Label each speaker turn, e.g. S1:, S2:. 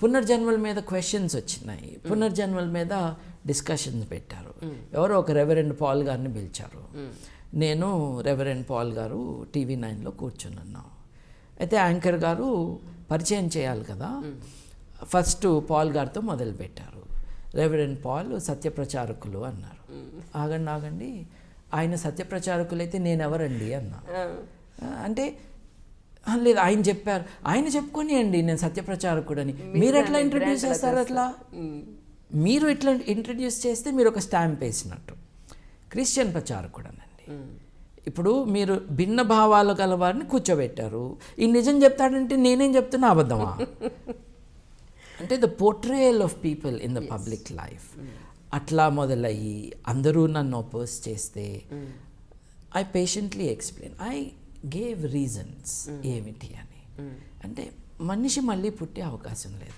S1: పునర్జన్మల మీద క్వశ్చన్స్ వచ్చినాయి, పునర్జన్మల మీద డిస్కషన్స్ పెట్టారు. ఎవరో ఒక రెవరెండ్ పాల్ గారిని పిలిచారు. నేను రెవరెండ్ పాల్ గారు టీవీ 9లో కూర్చున్నాను. అయితే యాంకర్ గారు పరిచయం చేయాలి కదా, ఫస్ట్ పాల్ గారితో మొదలుపెట్టారు. రెవరెండ్ పాల్ సత్యప్రచారకులు అన్నారు. ఆగండి, ఆయన సత్యప్రచారకులు అయితే నేను ఎవరండి అన్నా. అంటే లేదు, ఆయన చెప్పారు, ఆయన చెప్పుకొని అండి నేను సత్యప్రచారకుడని. మీరు ఎట్లా ఇంట్రడ్యూస్ చేస్తారు? అట్లా మీరు ఎట్లా ఇంట్రడ్యూస్ చేస్తే మీరు ఒక స్టాంప్ వేసినట్టు. క్రిస్టియన్ ప్రచారకుడు అనండి. ఇప్పుడు మీరు భిన్న భావాలు గల వారిని కూర్చోబెట్టారు. ఈ నిజం చెప్తాడంటే నేనేం చెప్తున్నా అబద్ధమా? అంటే the portrayal of people in the public life అట్లా మొదలయ్యి అందరూ నన్ను అపోజ్ చేస్తే I patiently explain, I gave reasons ఏమిటి అని. అంటే మనిషి మళ్ళీ పుట్టే అవకాశం లేదు.